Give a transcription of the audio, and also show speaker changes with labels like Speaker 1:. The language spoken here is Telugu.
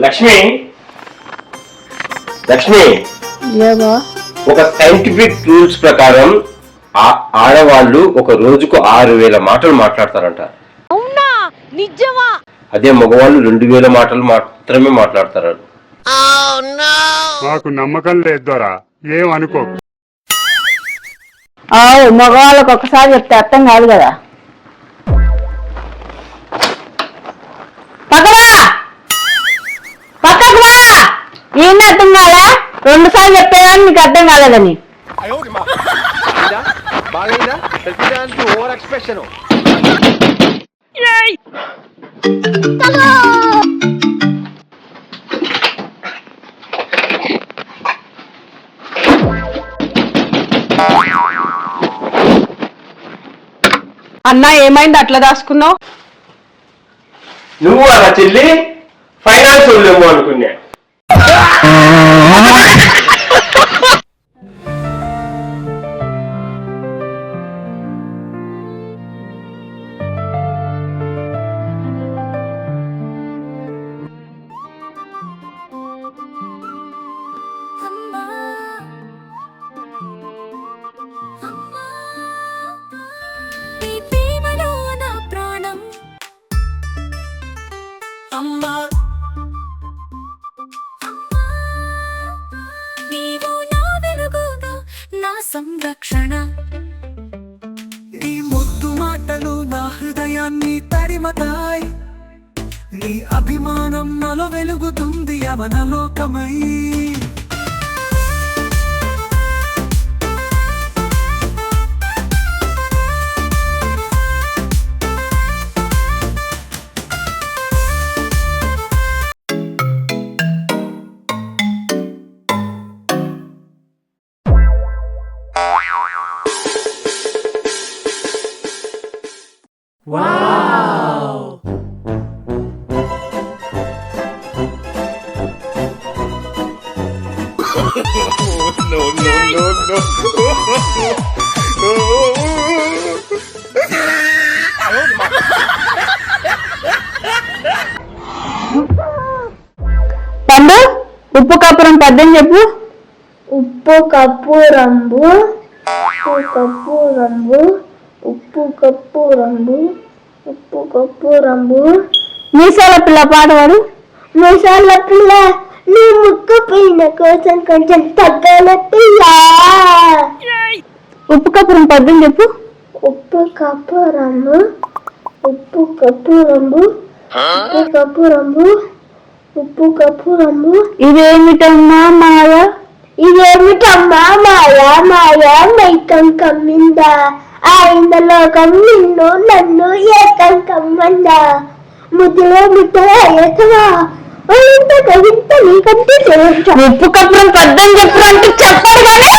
Speaker 1: లక్ష్మి లక్ష్మి ఒక సైంటిఫిక్ రూల్స్ ప్రకారం ఆడవాళ్ళు ఒక రోజుకు 6000 మాటలు మాట్లాడతారంట.
Speaker 2: అవునా? నిజమా?
Speaker 1: అదే మగవాళ్ళు 2000 మాటలు మాత్రమే మాట్లాడతారు.
Speaker 3: మాకు నమ్మకం లేదురా, ఏమనుకో.
Speaker 4: మగవాళ్ళకి ఒకసారి చెప్తే అర్థం కాదు కదా. ఏం అర్థం కాదా? 2 సార్లు చెప్పేదాన్ని నీకు అర్థం కాలేదని.
Speaker 2: అన్నా ఏమైంది అట్లా దాచుకున్నావు?
Speaker 1: నువ్వు అలా చెల్లి ఫైనాన్స్ వాళ్ళేమో అనుకున్నా.
Speaker 5: సంరక్షణ నీ ముద్దు మాటలు నా హృదయాన్ని తడిమతాయి. నీ అభిమానం నాలో వెలుగుతుంది అవనలోకమై.
Speaker 6: Wow! No.
Speaker 4: పండు ఉప్పు కప్పురం పద్యం చెప్పు.
Speaker 7: ఉప్పు కప్పు రంబు, ఉప్పు కప్పు రంబు, ఉప్పు కప్పు రంబు, ఉప్పు కప్పు రంబు.
Speaker 4: మీసాల పిల్ల పాట పాడు.
Speaker 7: మీసాల పిల్ల నీ ముక్కు పైన కోసం కొంచెం తగ్గాల పిల్ల.
Speaker 4: ఉప్పు కప్పురం పద్యం చెప్పు.
Speaker 7: ఉప్పు కప్పు రంబు, ఉప్పు కప్పు రంబు, ఉప్పు కప్పు రంబు, ఉప్పు కప్పు రంబు.
Speaker 4: ఇదేమిటమ్మా మాయ,
Speaker 7: ఇదేమిటమ్మా మాయ, మాయ మైకం కమ్మిందా, ఆయిందలోకం నిన్ను నన్ను ఏకం కమ్మందా. ముద్దులో ముద్దగా ఏకవా ఇంత కవింత నీకంటే
Speaker 4: ఉప్పు కప్పురం పద్యం చెప్పు అంటే చెప్పాడు కానీ